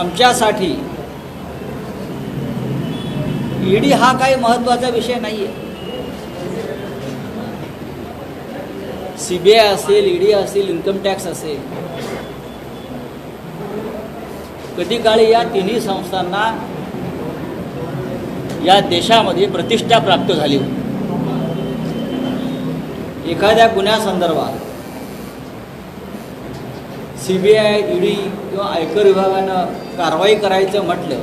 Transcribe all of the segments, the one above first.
आमच्यासाठी ईडी हा काही महत्त्वाचा विषय नाही आहे. CBI असेल, ईडी असेल, इन्कम टॅक्स असेल, कधी काळी या तिन्ही संस्थांना या देशामध्ये प्रतिष्ठा प्राप्त झाली होती. एखाद्या गुन्ह्यासंदर्भात CBI, ईडी किंवा आयकर विभागानं कारवाई करायचं म्हटलं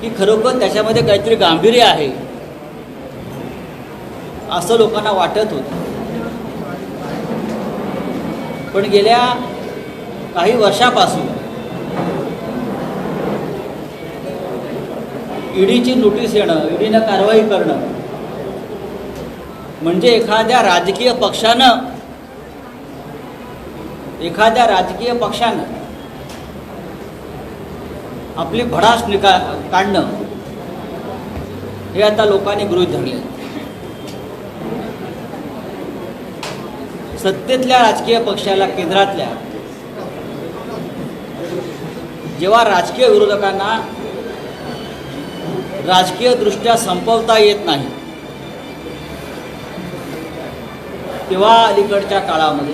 की खरोखर त्याच्यामध्ये काहीतरी गांभीर्य आहे असं लोकांना वाटत होतं. पण गेल्या काही वर्षापासून ईडीची नोटीस येणं, ईडीनं कारवाई करणं म्हणजे एखाद्या राजकीय पक्षानं आपली भडास काढणं हे आता लोकांनी गृहीत धरले. सत्तेतल्या राजकीय पक्षाला, केंद्रातल्या, जेव्हा राजकीय विरोधकांना राजकीयदृष्ट्या संपवता येत नाही तेव्हा अलीकडच्या काळामध्ये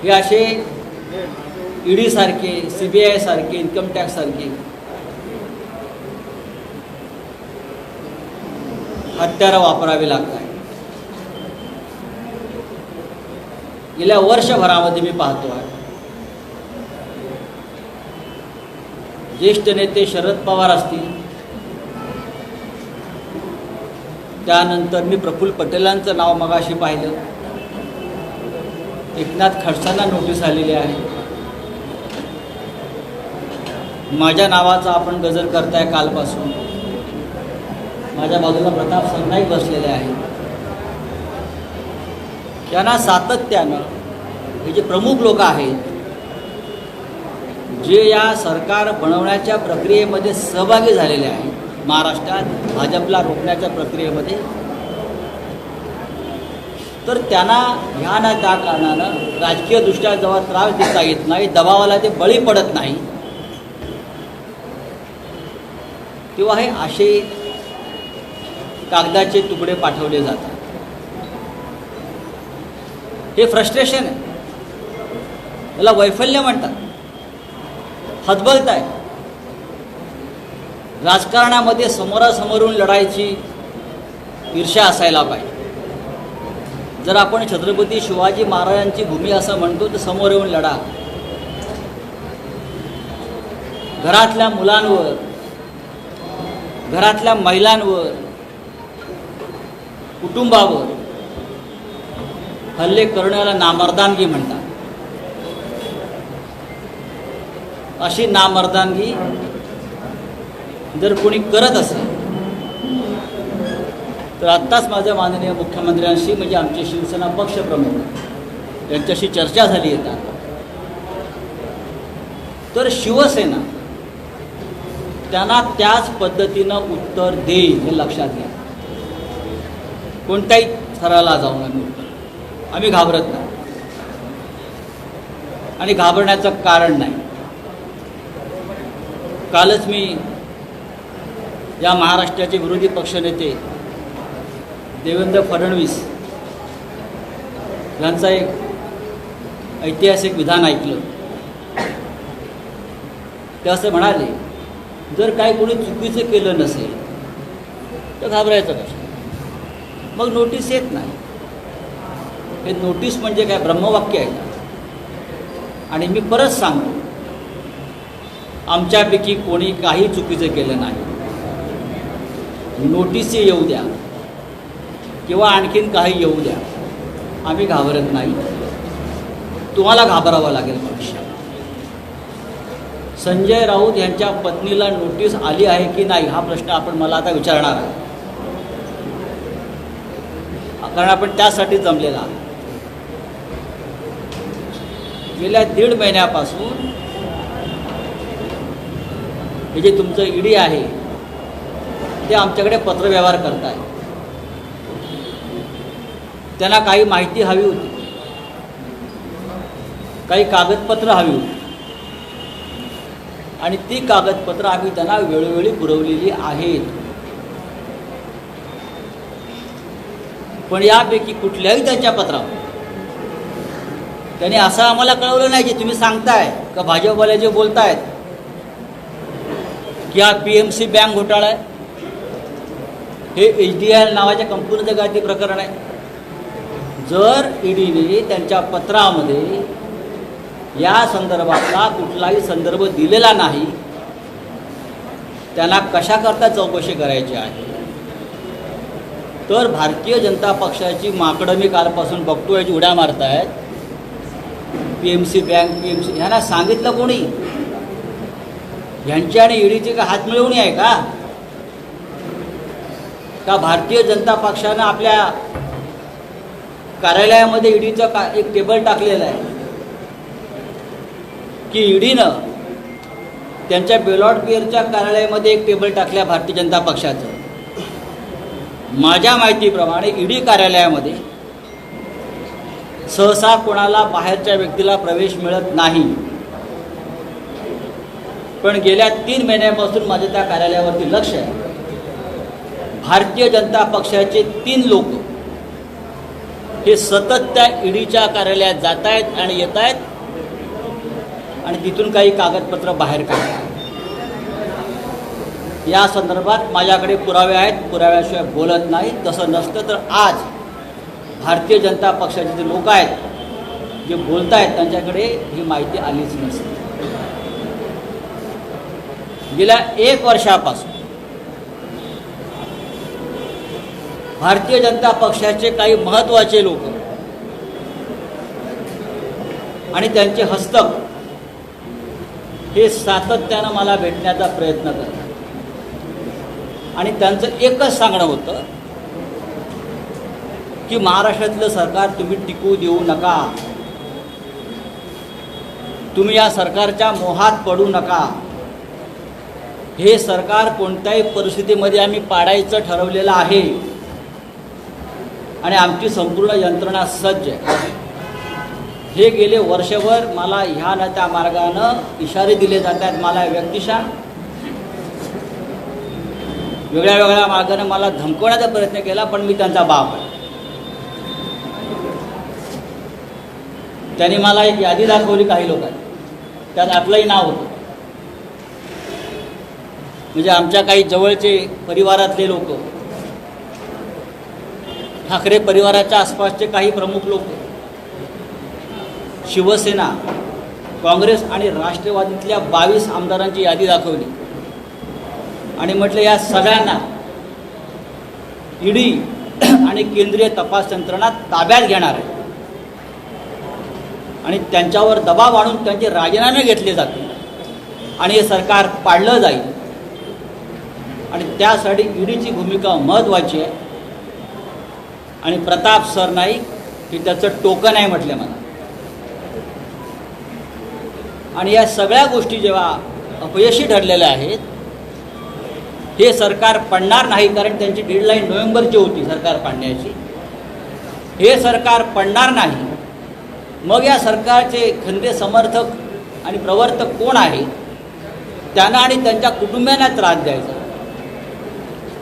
हे असे ईडी सारखे, CBI सारखे, इन्कम टॅक्स सारखे हत्यारं वापरावी लागतात. गेल्या वर्षभरामध्ये मी पाहतो आहे ज्येष्ठ नेते शरद पवार असतील, त्यानंतर मी प्रफुल्ल पटेलांचं नाव मगाशी पाहिलं, एकनाथ खडसेंना नोटीस आलेली आहे. माझ्या नावाचा आपण गजर करताय कालपासून. माझ्या बाजूला प्रताप सरनाईक बसलेले आहेत. त्यांना सातत्यानं हे जे प्रमुख लोक आहेत, जे या सरकार बनवण्याच्या प्रक्रियेमध्ये सहभागी झालेले आहेत, महाराष्ट्रात भाजपला रोखण्याच्या प्रक्रियेमध्ये, तर त्यांना ह्या ना त्या कारणानं राजकीयदृष्ट्या जेव्हा त्रास देता येत नाही, दबावाला ते बळी पडत नाही, तेव्हा हे असे कागदाचे तुकडे पाठवले जातात. हे फ्रस्ट्रेशन आहे, त्याला वैफल्य म्हणतात. हतबलत आहे. राजकारणामध्ये समोरासमोरून लढायची ईर्ष्या असायला पाहिजे. जर आपण छत्रपती शिवाजी महाराजांची भूमी असं म्हणतो तर समोर येऊन लढा. घरातल्या मुलांवर, घरातल्या महिलांवर, कुटुंबावर हल्ले करण्याला नामर्दानगी म्हणतात. अशी नामर्दानगी जर कोणी करत असेल तर आत्ताच माझ्या माननीय मुख्यमंत्र्यांशी, म्हणजे आमचे शिवसेना पक्षप्रमुख यांच्याशी चर्चा झाली आहे. तर शिवसेना त्यांना त्याच पद्धतीनं उत्तर देईल हे लक्षात घ्या. कोणत्याही थराला जाऊन आम्ही घाबरत नाही आणि घाबरण्याचं कारण नाही. कालच मी या महाराष्ट्राचे विरोधी पक्षनेते देवेंद्र फडणवीस यांचा एक ऐतिहासिक विधान ऐकलं. ते असं म्हणाले, जर काय कोणी चुकीचं केलं नसेल तर घाबरायचं कसं? मग नोटीस येत नाही. हे नोटीस म्हणजे काय ब्रह्मवाक्य आहे का? आणि मी परत सांगतो, आमच्यापैकी कोणी काही चुकीचं केलं नाही. नोटीस येऊ द्या किंवा आणखीन काही येऊ द्या, आम्ही घाबरत नाही. तुम्हाला घाबरावं लागेल भविष्यात. संजय राऊत यांच्या पत्नीला नोटीस आली आहे की नाही हा प्रश्न आपण मला आता विचारणार आहे, कारण आपण त्यासाठी जमलेला आहे. गेल्या 1.5 महिन्यापासून हे जे तुमचं ईडी आहे ते आमच्याकडे पत्रव्यवहार करत आहे. त्यांना काही माहिती हवी होती. काही कागदपत्र हवी होती आणि ती कागदपत्र आम्ही त्यांना वेळोवेळी पुरवलेली आहेत. पण यापैकी कुठल्याही त्यांच्या पत्रावर त्यांनी असं आम्हाला कळवलं नाही की तुम्ही सांगताय का भाजपवाले जे बोलतायत की हा PMC बँक घोटाळा आहे, हे HDL नावाच्या कंपनीचं काय ते प्रकरण आहे. जर ईडीने त्यांच्या पत्रामध्ये या संदर्भातला कुठलाही संदर्भ दिलेला नाही, त्यांना कशाकरता चौकशी करायची आहे, तर भारतीय जनता पक्षाची माकडं मी कालपासून बघतो याची उड्या मारतायत. PMC बँक PMC ह्यांना सांगितलं कोणी? ह्यांची आणि ईडीची का हात मिळवणी आहे का भारतीय जनता पक्षानं आपल्या कार्यालयामध्ये ईडीचं एक टेबल टाकलेलं आहे की ईडीनं त्यांच्या बेलॉट पिअरच्या कार्यालयामध्ये एक टेबल टाकल्या भारतीय जनता पक्षाचं. माझ्या माहितीप्रमाणे ईडी कार्यालयामध्ये सहसा कोणाला बाहेरच्या व्यक्तीला प्रवेश मिळत नाही. पण गेल्या 3 महिन्यापासून माझं त्या कार्यालयावरती लक्ष आहे. भारतीय जनता पक्षाचे 3 लोक हे सतत त्या ईडीच्या कार्यालयात जात आहेत आणि येत आहेत आणि तिथून काही कागदपत्र बाहेर काढतात. या संदर्भात माझ्याकडे पुरावे आहेत, पुराव्याशिवाय बोलत नाही. तसं नसतं तर आज भारतीय जनता पक्षाचे जे लोक आहेत जे बोलत आहेत त्यांच्याकडे ही माहिती आलीच नसते. गेल्या 1 वर्षापासून भारतीय जनता पक्षाचे काही महत्त्वाचे लोक आणि त्यांचे हस्तक हे सातत्यानं मला भेटण्याचा प्रयत्न करतात आणि त्यांचं एकच सांगणं होतं की महाराष्ट्रातलं सरकार तुम्ही टिकू देऊ नका, तुम्ही या सरकारच्या मोहात पडू नका. हे सरकार कोणत्याही परिस्थितीमध्ये आम्ही पाडायचं ठरवलेलं आहे आणि आमची संपूर्ण यंत्रणा सज्ज आहे. हे गेले वर्षभर मला ह्या न त्या मार्गानं इशारे दिले जातात. मला व्यक्तिशः वेगळ्या वेगळ्या मार्गाने मला धमकवण्याचा प्रयत्न केला, पण मी त्यांचा बाप आहे. त्यांनी मला एक यादी दाखवली काही लोकांनी, त्यात आपलंही नाव होतं. म्हणजे आमच्या काही जवळचे परिवारातले लोक, ठाकरे परिवाराच्या आसपासचे काही प्रमुख लोक, शिवसेना, काँग्रेस आणि राष्ट्रवादीतल्या 22 आमदारांची यादी दाखवली आणि म्हटलं या सगळ्यांना ईडी आणि केंद्रीय तपास यंत्रणा ताब्यात घेणार आहे आणि त्यांच्यावर दबाव आणून त्यांचे राजीनामे घेतले जातील आणि हे सरकार पाडलं जाईल आणि त्यासाठी ईडीची भूमिका महत्त्वाची आहे आणि प्रताप सरनाईक हे त्याचं टोकन आहे म्हटलं मला. आणि या सगळ्या गोष्टी जेव्हा अपयशी ठरलेल्या आहेत, हे सरकार पडणार नाही कारण त्यांची डेडलाईन नोव्हेंबरची होती सरकार पाडण्याची. हे सरकार पडणार नाही, मग या सरकारचे खंदे समर्थक आणि प्रवर्तक कोण आहेत त्यांना आणि त्यांच्या कुटुंबियांना त्रास द्यायचा.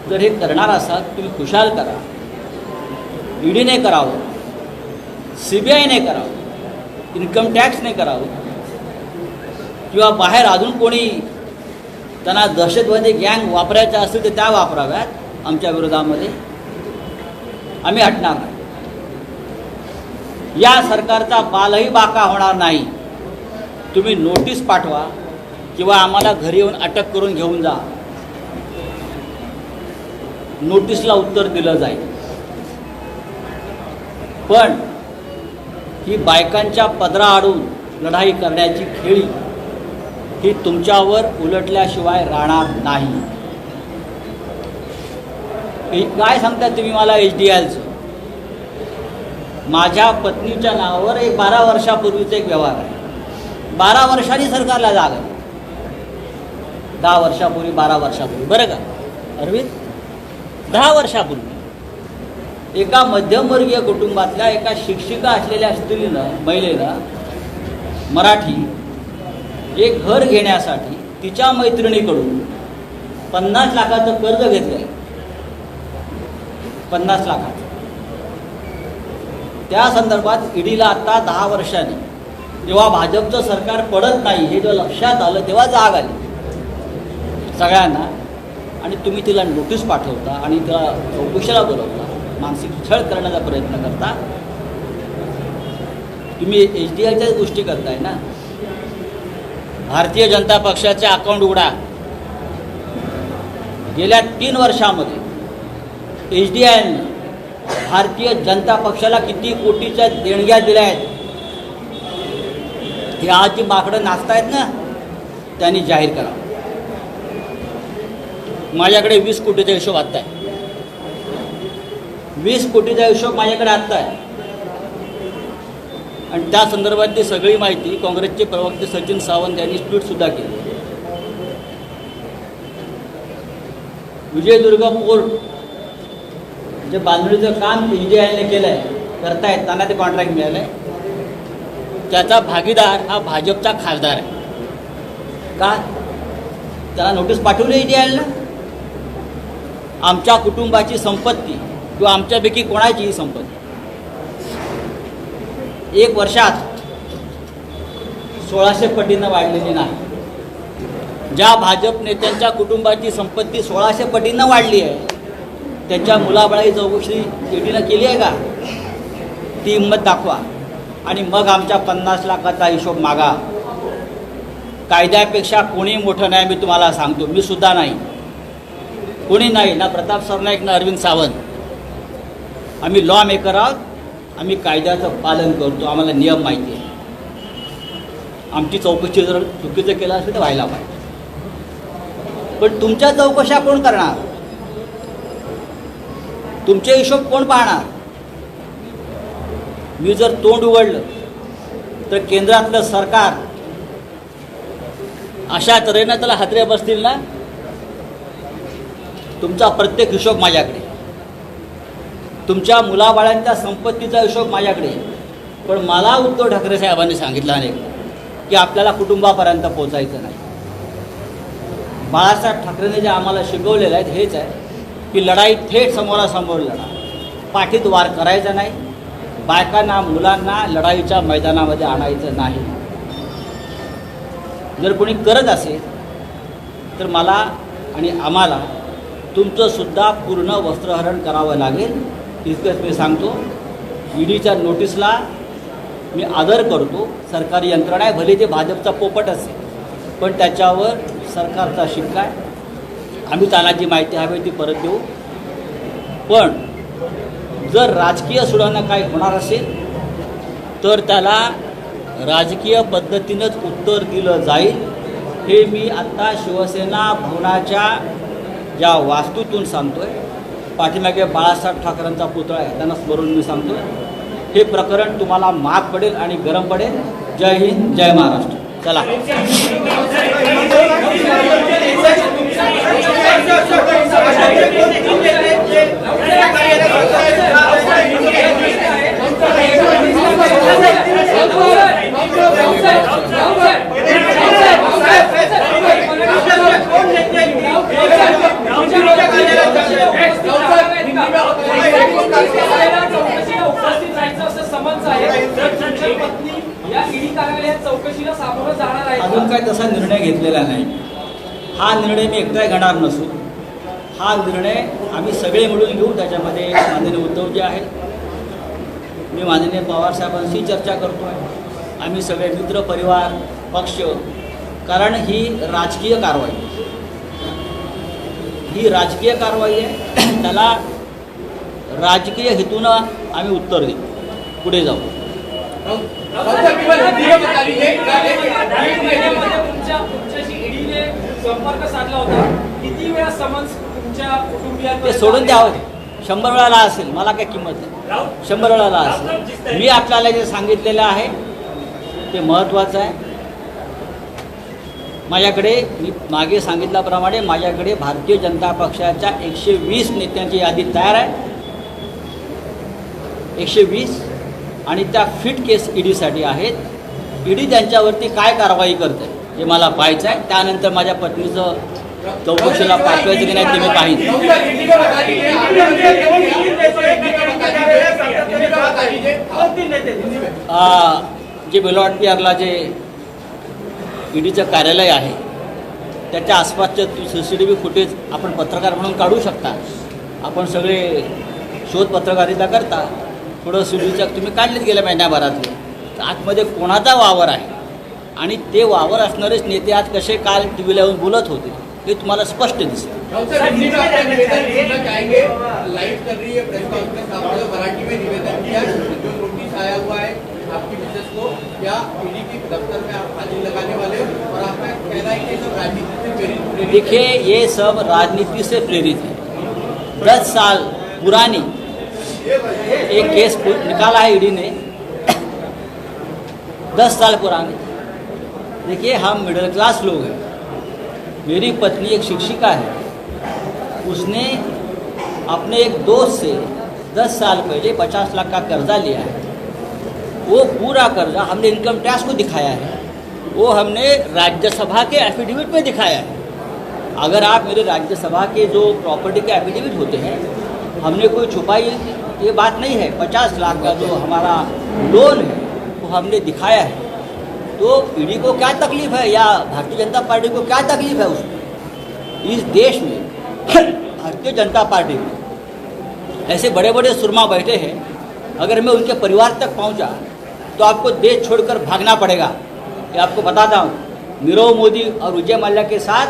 जर हे करणार असाल तुम्ही खुशाल करा, ईडीने करावं, CBIने करावं, इन्कम टॅक्सने करावं किंवा बाहेर अजून कोणी त्यांना दहशतवादी गँग वापरायच्या असतील तर त्या वापराव्यात आमच्या विरोधामध्ये. आम्ही हटणार नाही. या सरकारचा बालही बाका होणार नाही. तुम्ही नोटीस पाठवा किंवा आम्हाला घरी येऊन अटक करून घेऊन जा, नोटीसला उत्तर दिलं जाईल. पण ही बायकांच्या पदराआडून लढाई करण्याची खेळी ही तुमच्यावर उलटल्याशिवाय राहणार नाही. काय सांगता तुम्ही मला HDLचं? माझ्या पत्नीच्या नावावर एक 12 वर्षापूर्वीचा एक व्यवहार आहे. 12 वर्षांनी सरकारला जाग आहे. 10 वर्षापूर्वी 12 वर्षापूर्वी बरं का अरविंद, 10 वर्षापूर्वी एका मध्यमवर्गीय कुटुंबातल्या एका शिक्षिका असलेल्या स्त्रीनं, महिलेनं मराठी एक घर घेण्यासाठी तिच्या मैत्रिणीकडून 50 लाखाचं कर्ज घेतलं आहे. 50 लाखाचं. त्या संदर्भात ईडीला आता 10 वर्षांनी जेव्हा भाजपचं सरकार पडत नाही हे जेव्हा लक्षात आलं तेव्हा जाग आली सगळ्यांना, आणि तुम्ही तिला नोटीस पाठवता आणि तिला चौकशीला बोलवता, मानसिक छळ करण्याचा प्रयत्न करता. तुम्ही HDIच्याच गोष्टी करताय ना. भारतीय जनता पक्षाचे अकाउंट उघडा. गेल्या 3 वर्षामध्ये HDIनं भारतीय जनता पक्षाला किती कोटीच्या देणग्या दिल्या आहेत हे आज जी माकडं नाचतायत ना त्यांनी जाहीर करावं. माझ्याकडे 20 कोटीचा हिशोब आत्ता आहे. 20 कोटीचा हिशोब माझ्याकडे आत्ता आहे. आणि त्या संदर्भातली सगळी माहिती काँग्रेसचे प्रवक्ते सचिन सावंत यांनी ट्विटसुद्धा केली. विजयदुर्ग पोर्ट जे बांधणीचं काम HDIने केलं आहे, करतायत, त्यांना ते कॉन्ट्रॅक्ट मिळालं आहे. त्याचा भागीदार हा भाजपचा खासदार आहे. का? त्याला नोटीस पाठवली HDIला. आमच्या कुटुंबाची संपत्ती किंवा आमच्यापैकी कोणाचीही संपत्ती 1 वर्षात 1600 पटीनं वाढलेली नाही. ज्या भाजप नेत्यांच्या कुटुंबाची संपत्ती 1600 पटीनं वाढली आहे त्यांच्या मुलाबाळाची चौकशी ईडीनं केली आहे का? ती हिंमत दाखवा आणि मग आमच्या 50 लाखाचा हिशोब मागा. कायद्यापेक्षा कोणी मोठं नाही, मी तुम्हाला सांगतो. मी सुद्धा नाही, कोणी नाही, ना प्रताप सरनाईक ना अरविंद सावंत. आम्ही लॉ मेकर आहोत. आम्ही कायद्याचं पालन करतो. आम्हाला नियम माहिती आहे. आमची चौकशी जर चुकीचं केलं असेल तर व्हायला पाहिजे. पण तुमच्या चौकशा कोण करणार? तुमचे हिशोब कोण पाहणार? मी जर तोंड उघडलं तर केंद्रातलं सरकार अशा तऱ्हेनं त्याला हादरे बसतील ना. तुमचा प्रत्येक हिशोब माझ्याकडे, तुमच्या मुलाबाळांच्या संपत्तीचा हिशोब माझ्याकडे. पण मला उद्धव ठाकरे साहेबांनी सांगितलं अनेक की आपल्याला कुटुंबापर्यंत पोचायचं नाही. बाळासाहेब ठाकरेंनी जे आम्हाला शिकवलेलं आहे हेच आहे की लढाई थेट समोरासमोर लढा, पाठीत वार करायचा नाही, बायकांना मुलांना लढाईच्या मैदानामध्ये आणायचं नाही. जर कोणी करत असेल तर मला आणि आम्हाला तुमचंसुद्धा पूर्ण वस्त्रहरण करावं लागेल. इतकंच मी सांगतो. ईडीच्या नोटीसला मी आदर करतो. सरकारी यंत्रणा आहे, भले ते भाजपचा पोपट असेल, पण त्याच्यावर सरकारचा शिक्का आहे. आम्ही त्यांना जी माहिती हवी ती परत देऊ. पण जर राजकीय सुडानं काही होणार असेल तर त्याला राजकीय पद्धतीनंच उत्तर दिलं जाईल. हे मी आत्ता शिवसेना भवनाच्या ज्या वास्तूतून सांगतो आहे. पाठीमागे बाळासाहेब ठाकरेंचा पुतळा आहे, त्यांना स्मरून मी सांगतो आहे. हे प्रकरण तुम्हाला महाग पडेल आणि गरम पडेल. जय हिंद, जय महाराष्ट्र. चला. अजून काय तसा निर्णय घेतलेला नाही. हा निर्णय मी एकटा घेणार नसून हा निर्णय आम्ही सगळे मिळून घेऊ. त्याच्यामध्ये माननीय उद्धवजी आहेत, मी माननीय पवारसाहेबांशी चर्चा करतो आहे, आम्ही सगळे मित्र परिवार पक्ष. कारण ही राजकीय कारवाई आहे. त्याला राजकीय हेतूनं आम्ही उत्तर देऊ. पुढे जाऊ. संपर्क साधला होता. किती वेळा समन्स तुमच्या कुटुंबियांना ते सोडून द्यावं. 100 वेळाला असेल, मला काय किंमत नाही. 100 वेळाला असेल. मी आपल्याला जे सांगितलेलं आहे ते महत्त्वाचं आहे. माझ्याकडे मी मागे सांगितल्याप्रमाणे माझ्याकडे भारतीय जनता पक्षाच्या 120 नेत्यांची यादी तयार आहे. 120 आणि त्या फिट केस ईडीसाठी आहेत. ईडी त्यांच्यावरती काय कारवाई करते हे मला पाहायचं आहे. त्यानंतर माझ्या पत्नीचं चौकशीला पाठवायचं की नाही ते मी पाहिजे. जे बेलवाटपियारला जे ईडीचं कार्यालय आहे त्याच्या आसपासचे CCTV फुटेज आपण पत्रकार म्हणून काढू शकता. आपण सगळे शोध पत्रकारिता करता. थोडं CCTVच्या तुम्ही काढलेत गेल्या महिन्याभरातले. तर आतमध्ये कोणाचा वावर आहे आणि ते वावर असणारेच नेते आज कसे काल TV ला येऊन बोलत होते हे तुम्हाला स्पष्ट दिसेल. मराठी में निवेदन किया जो नोटिस आया हुआ है आपकी मिसेस को या ईडी के दफ्तर में आप हाजिर लगाने वाले और आपका कहना है कि सब राजनीति से प्रेरित. देखिए ये सब राजनीति से प्रेरित है. 10 साल पुरानी एक केस निकाला है ईडी ने 10 साल पुराने. देखिए हम मिडिल क्लास लोग हैं. मेरी पत्नी एक शिक्षिका है. उसने अपने एक दोस्त से 10 साल पहले 50 लाख का कर्जा लिया है. वो पूरा कर्जा हमने इनकम टैक्स को दिखाया है. वो हमने राज्यसभा के एफिडेविट में दिखाया है. अगर आप मेरे राज्यसभा के जो प्रॉपर्टी के एफिडेविट होते हैं हमने कोई छुपाई ये बात नहीं है. 50 लाख का जो हमारा लोन है वो हमने दिखाया है. तो ईडी को क्या तकलीफ है या भारतीय जनता पार्टी को क्या तकलीफ है उसमें? इस देश में भारतीय जनता पार्टी में ऐसे बड़े बड़े सुरमा बैठे हैं. अगर मैं उनके परिवार तक पहुंचा तो आपको देश छोड़कर भागना पड़ेगा. ये आपको बताता हूँ. नीरव मोदी और विजय माल्या के साथ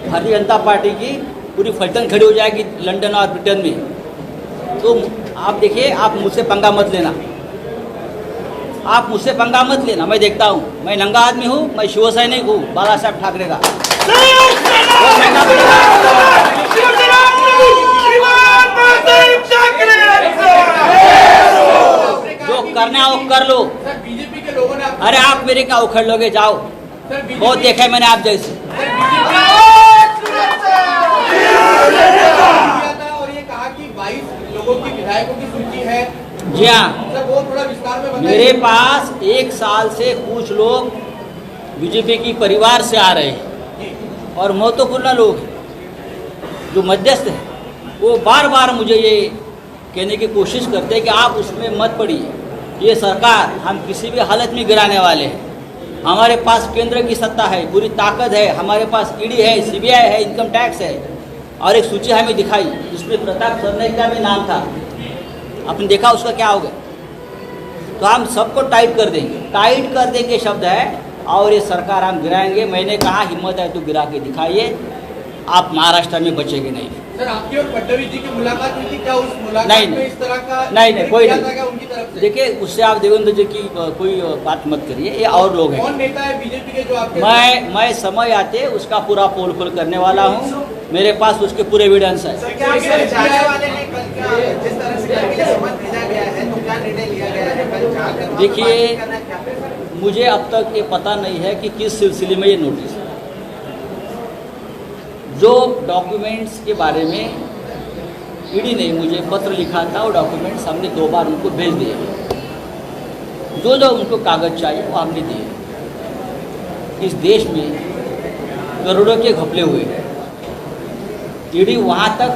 भारतीय जनता पार्टी की पूरी फलटन खड़ी हो जाएगी लंदन और ब्रिटेन में. तो आप देखिए, आप मुझसे पंगा मत लेना. आप मुझसे पंगा मत लेना. मैं देखता हूँ. मैं नंगा आदमी हूँ. मैं शिवसैनिक हूँ बाला साहब ठाकरे का. जो करना है वो कर लो. सर बीजेपी के लोगों ने अरे आप मेरे क्या उखड़ लोगे? जाओ. बहुत देखा है मैंने आप जैसे. और ये कहा कि 22 लोगों की विधायकों की सूची है. जी हाँ, सर वो थोड़ा विस्तार में बताइए. मेरे पास 1 साल से कुछ लोग बीजेपी की परिवार से आ रहे हैं और महत्वपूर्ण लोग हैं जो मध्यस्थ हैं. वो बार बार मुझे ये कहने की कोशिश करते हैं कि आप उसमें मत पड़िए. ये सरकार हम किसी भी हालत में गिराने वाले हैं. हमारे पास केंद्र की सत्ता है, पूरी ताकत है. हमारे पास ईडी है, CBI है, इनकम टैक्स है. और एक सूची हमें दिखाई जिसमें प्रताप सरनाईक का भी नाम था. आपने देखा उसका क्या होगा. तो हम सबको टाइट कर देंगे. टाइट कर देंगे शब्द है. और ये सरकार हम गिराएंगे. मैंने कहा हिम्मत है तो गिरा के दिखाइए. आप महाराष्ट्र में बचेंगे नहीं. सर आपकी और फडणवीस जी की मुलाकात हुई थी. क्या उस मुलाकात नहीं, में इस तरह का नहीं, कोई किया नहीं. था क्या उनकी तरफ से? देखिए, उससे आप देवेंद्र जी की कोई बात मत करिए. ये और लोग हैं. कौन नेता है बीजेपी के जो आपके मैं समय आते उसका पूरा पोल खोल करने वाला हूँ. मेरे पास उसके पूरे एविडेंस है. क्या जाने वाले ने कल क्या जिस तरह से कल के समझ भेजा गया है तो क्या निर्णय लिया गया है कल जाकर वहाँ देखिए, बातचीत करना है क्या? मुझे अब तक ये पता नहीं है कि किस सिलसिले में ये नोटिस है. जो डॉक्यूमेंट्स के बारे में ईडी ने मुझे पत्र लिखा था वो डॉक्यूमेंट्स हमने 2 बार उनको भेज दिए. जो जो उनको कागज चाहिए वो हमने दिए. इस देश में करोड़ों के घपले हुए हैं. ईडी वहाँ तक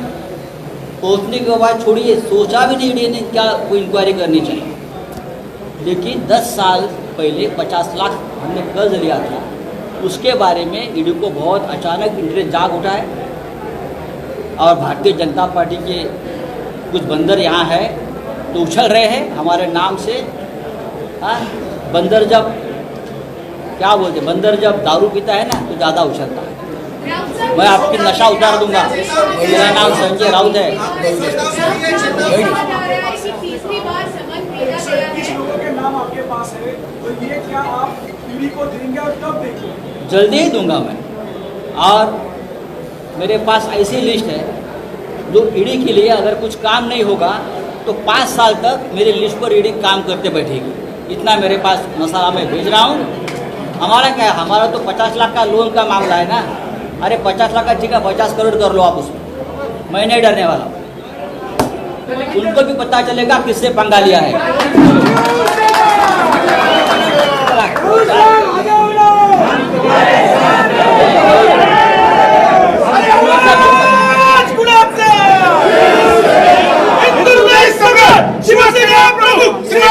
पहुँचने के बाद छोड़िए, सोचा भी नहीं ईडी ने क्या कोई इंक्वायरी करनी चाहिए. लेकिन 10 साल पहले 50 लाख हमने कर्ज लिया था. उसके बारे में ईडी को बहुत अचानक इंटरेस्ट जाग उठा है. और भारतीय जनता पार्टी के कुछ बंदर यहाँ है तो उछल रहे हैं हमारे नाम से. हाँ, बंदर जब क्या बोलते, बंदर जब दारू पीता है ना तो ज़्यादा उछलता है. मैं आपकी नशा उतार दूंगा. मेरा नाम संजय राउत है. तीसरी बार समन भेजा गया कुछ है. लोगों के नाम आपके पास है तो ये क्या आप ईडी को देंगे और कब देंगे? जल्दी ही दूंगा मैं. और मेरे पास ऐसी लिस्ट है जो ईडी के लिए अगर कुछ काम नहीं होगा तो 5 साल तक मेरी लिस्ट पर ईडी काम करते बैठेगी. इतना मेरे पास मसाला मैं भेज रहा हूँ. हमारा क्या है, हमारा तो 50 लाख का लोन का मामला है ना. अरे 50 लाख का ठीक है, 50 करोड़ कर लो आप उसमें. मैं नहीं डरने वाला. उनको भी पता चलेगा किससे पंगा लिया है. जिंदाबाद